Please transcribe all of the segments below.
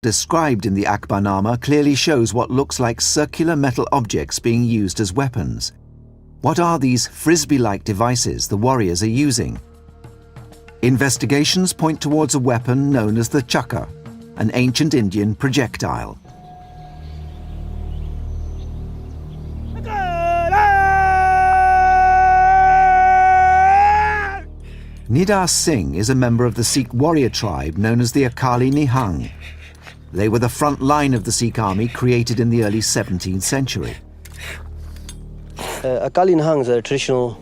described in the Akbarnama clearly shows what looks like circular metal objects being used as weapons. What are these frisbee-like devices the warriors are using? Investigations point towards a weapon known as the chakra, an ancient Indian projectile. Nidar Singh is a member of the Sikh warrior tribe known as the Akali Nihang. They were the front line of the Sikh army created in the early 17th century. Akali Nihang is a traditional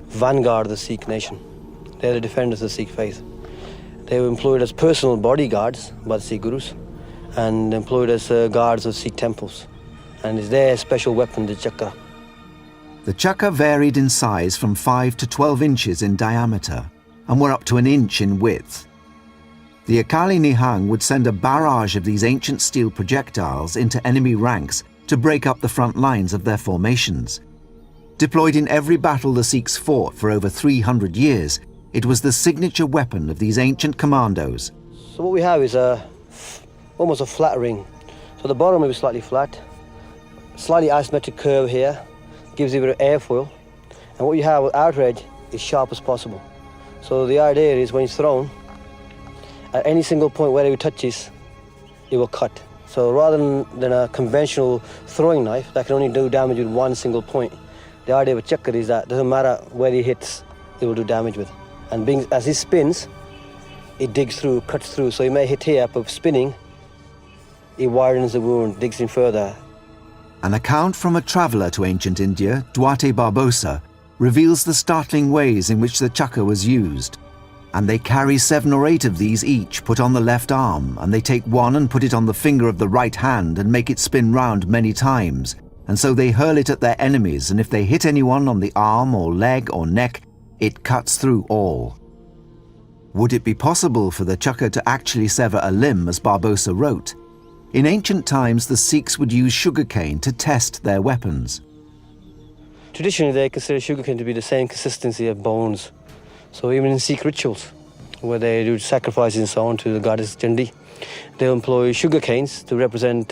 vanguard of the Sikh nation. They're the defenders of the Sikh faith. They were employed as personal bodyguards by the Sikh gurus and employed as guards of Sikh temples. And it's their special weapon, the chakra. The chakra varied in size from 5 to 12 inches in diameter and were up to an inch in width. The Akali Nihang would send a barrage of these ancient steel projectiles into enemy ranks to break up the front lines of their formations. Deployed in every battle the Sikhs fought for over 300 years, it was the signature weapon of these ancient commandos. So what we have is almost a flat ring. So the bottom will be slightly flat, slightly asymmetric curve here, gives you a bit of airfoil, and what you have with outer edge is sharp as possible. So the idea is when it's thrown, at any single point where it touches, it will cut. So rather than a conventional throwing knife that can only do damage with one single point, the idea with chakra is that it doesn't matter where he hits, it will do damage with. And as he spins, it digs through, cuts through. So he may hit here, but spinning, it widens the wound, digs in further. An account from a traveller to ancient India, Duarte Barbosa, reveals the startling ways in which the chakra was used. And they carry 7 or 8 of these each put on the left arm, and they take one and put it on the finger of the right hand and make it spin round many times. And so they hurl it at their enemies, and if they hit anyone on the arm or leg or neck, it cuts through all. Would it be possible for the chakra to actually sever a limb, as Barbosa wrote? In ancient times, the Sikhs would use sugarcane to test their weapons. Traditionally, they consider sugarcane to be the same consistency of bones. So even in Sikh rituals, where they do sacrifices and so on to the goddess Chandi, they employ sugarcanes to represent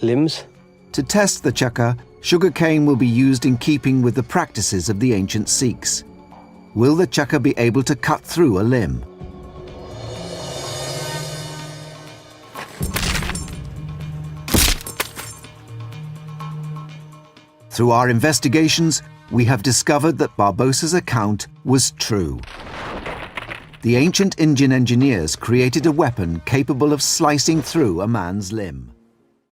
limbs. To test the chakra, sugarcane will be used in keeping with the practices of the ancient Sikhs. Will the chakra be able to cut through a limb? Through our investigations, we have discovered that Barbosa's account was true. The ancient Indian engineers created a weapon capable of slicing through a man's limb.